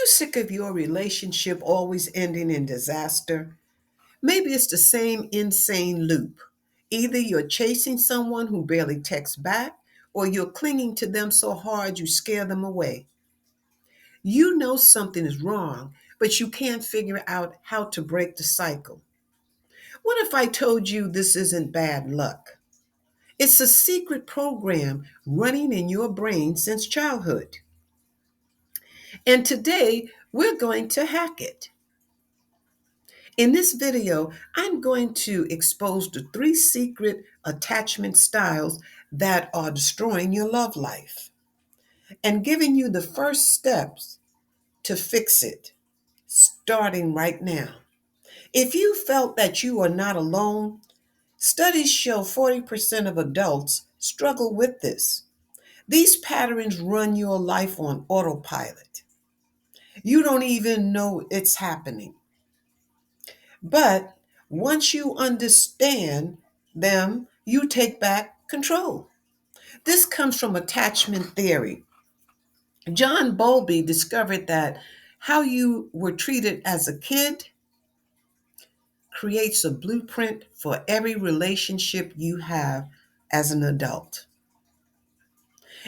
you sick of your relationship always ending in disaster? Maybe it's the same insane loop. Either you're chasing someone who barely texts back, or you're clinging to them so hard you scare them away. You know something is wrong, but you can't figure out how to break the cycle. What if I told you this isn't bad luck? It's a secret program running in your brain since childhood. And today, we're going to hack it. In this video, I'm going to expose the three secret attachment styles that are destroying your love life and giving you the first steps to fix it, starting right now. If you felt that you are not alone, studies show 40% of adults struggle with this. These patterns run your life on autopilot. You don't even know it's happening. But once you understand them, you take back control. This comes from attachment theory. John Bowlby discovered that how you were treated as a kid creates a blueprint for every relationship you have as an adult.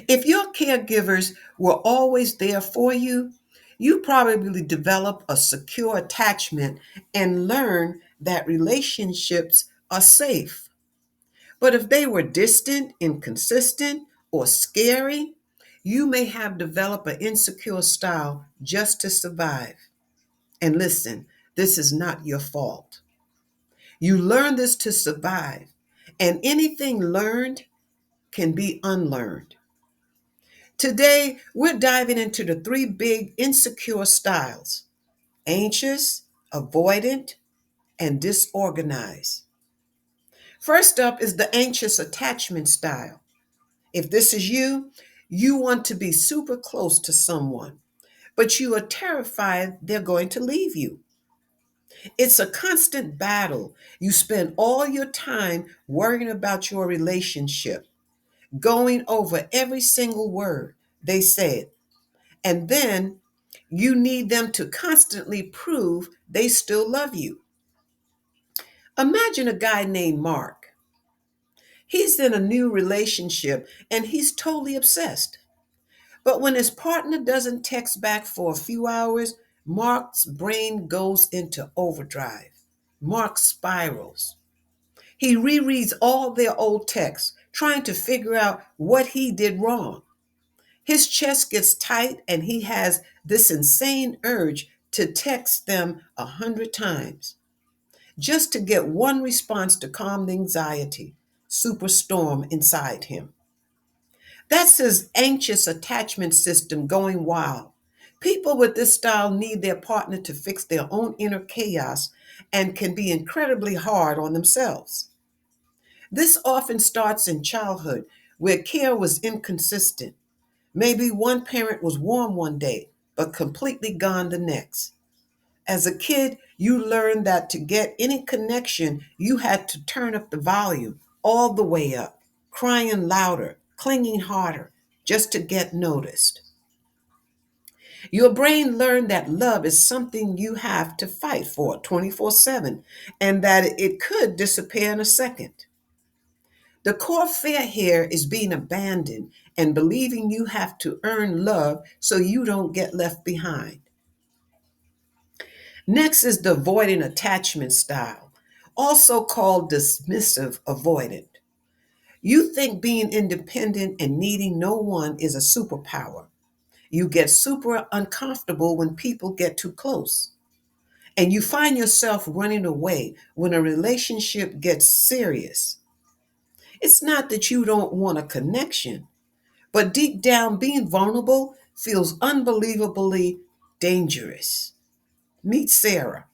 If your caregivers were always there for you, you probably develop a secure attachment and learn that relationships are safe. But if they were distant, inconsistent, or scary, you may have developed an insecure style just to survive. And listen, this is not your fault. You learn this to survive, and anything learned can be unlearned. Today, we're diving into the three big insecure styles: anxious, avoidant, and disorganized. First up is the anxious attachment style. If this is you, you want to be super close to someone, but you are terrified they're going to leave you. It's a constant battle. You spend all your time worrying about your relationship, going over every single word they said, and then you need them to constantly prove they still love you. Imagine a guy named Mark. He's in a new relationship and he's totally obsessed. But when his partner doesn't text back for a few hours, Mark's brain goes into overdrive. Mark spirals. He rereads all their old texts, trying to figure out what he did wrong. His chest gets tight and he has this insane urge to text them 100 times just to get one response to calm the anxiety superstorm inside him. That's his anxious attachment system going wild. People with this style need their partner to fix their own inner chaos and can be incredibly hard on themselves. This often starts in childhood, where care was inconsistent. Maybe one parent was warm one day, but completely gone the next. As a kid, you learned that to get any connection, you had to turn up the volume all the way up, crying louder, clinging harder, just to get noticed. Your brain learned that love is something you have to fight for 24/7 and that it could disappear in a second. The core fear here is being abandoned and believing you have to earn love so you don't get left behind. Next is the avoidant attachment style, also called dismissive avoidant. You think being independent and needing no one is a superpower. You get super uncomfortable when people get too close. And you find yourself running away when a relationship gets serious. It's not that you don't want a connection, but deep down, being vulnerable feels unbelievably dangerous. Meet Sarah.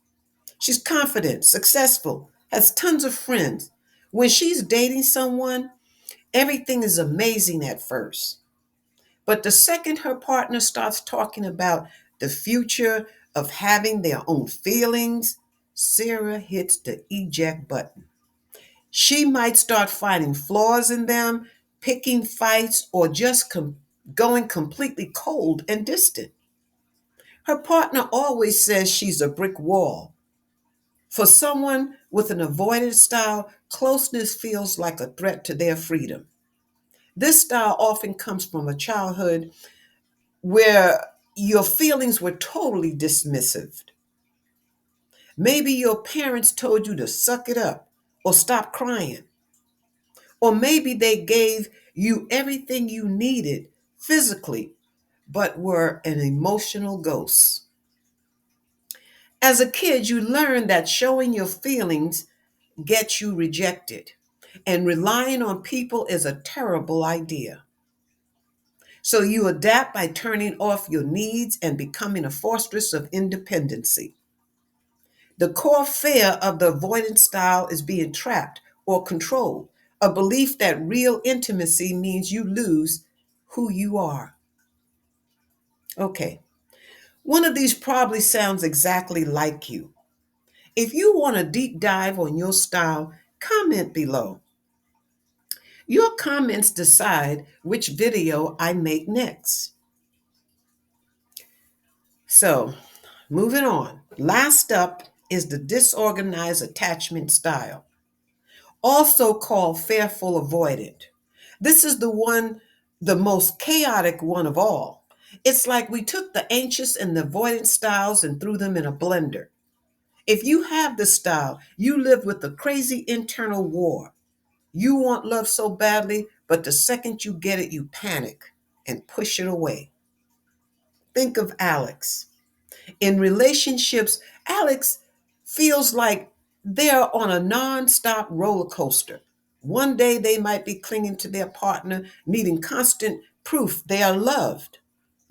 She's confident, successful, has tons of friends. When she's dating someone, everything is amazing at first. But the second her partner starts talking about the future of having their own feelings, Sarah hits the eject button. She might start finding flaws in them, picking fights, or just going completely cold and distant. Her partner always says she's a brick wall. For someone with an avoidant style, closeness feels like a threat to their freedom. This style often comes from a childhood where your feelings were totally dismissive. Maybe your parents told you to suck it up or stop crying. Or maybe they gave you everything you needed physically, but were an emotional ghost. As a kid, you learn that showing your feelings gets you rejected, and relying on people is a terrible idea. So you adapt by turning off your needs and becoming a fortress of independency. The core fear of the avoidant style is being trapped or controlled, a belief that real intimacy means you lose who you are. Okay, one of these probably sounds exactly like you. If you want a deep dive on your style, comment below. Your comments decide which video I make next. So, moving on. Last up is the disorganized attachment style, also called fearful avoidant. This is the most chaotic one of all. It's like we took the anxious and the avoidant styles and threw them in a blender. If you have this style, you live with a crazy internal war. You want love so badly, but the second you get it, you panic and push it away. Think of Alex. In relationships, Alex feels like they're on a non-stop roller coaster. One day they might be clinging to their partner, needing constant proof they are loved,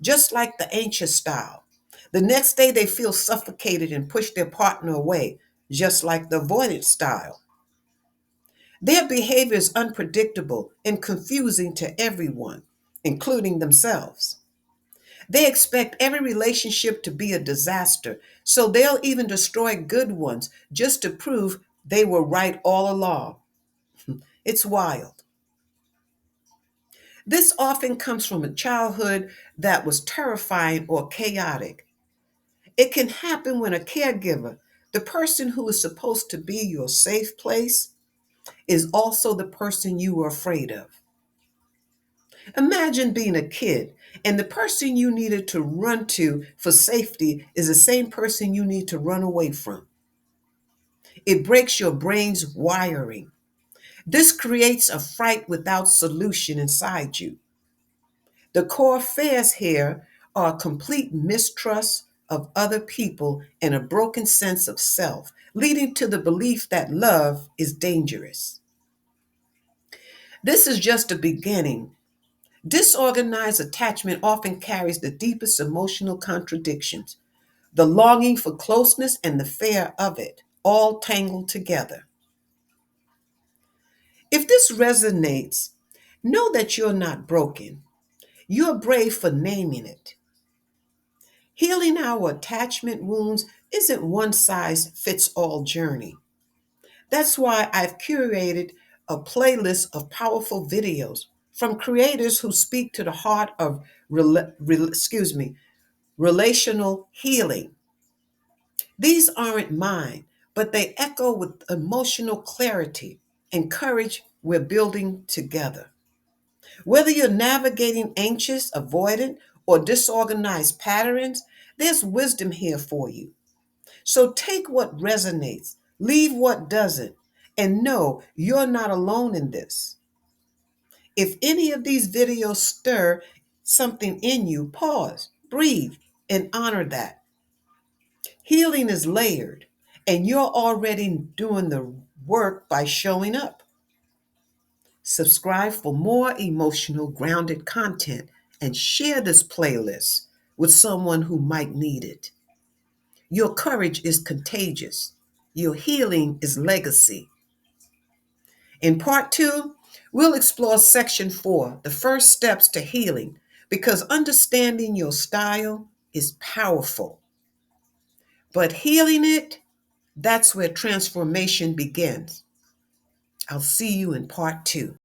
just like the anxious style. The next day they feel suffocated and push their partner away, just like the avoidant style. Their behavior is unpredictable and confusing to everyone, including themselves. They expect every relationship to be a disaster, so they'll even destroy good ones just to prove they were right all along. It's wild. This often comes from a childhood that was terrifying or chaotic. It can happen when a caregiver, the person who is supposed to be your safe place, is also the person you were afraid of. Imagine being a kid and the person you needed to run to for safety is the same person you need to run away from. It breaks your brain's wiring. This creates a fright without solution inside you. The core fears here are a complete mistrust of other people and a broken sense of self, leading to the belief that love is dangerous. This is just a beginning. Disorganized attachment often carries the deepest emotional contradictions, the longing for closeness and the fear of it, all tangled together. If this resonates, know that you're not broken. You're brave for naming it. Healing our attachment wounds isn't one size fits all journey. That's why I've curated a playlist of powerful videos from creators who speak to the heart of relational healing. These aren't mine, but they echo with emotional clarity and courage we're building together. Whether you're navigating anxious, avoidant, or disorganized patterns, there's wisdom here for you. So take what resonates, leave what doesn't, and know you're not alone in this. If any of these videos stir something in you, pause, breathe, and honor that. Healing is layered, and you're already doing the work by showing up. Subscribe for more emotional, grounded content and share this playlist with someone who might need it. Your courage is contagious. Your healing is legacy. In part two, we'll explore section four, the first steps to healing, because understanding your style is powerful. But healing it, that's where transformation begins. I'll see you in part two.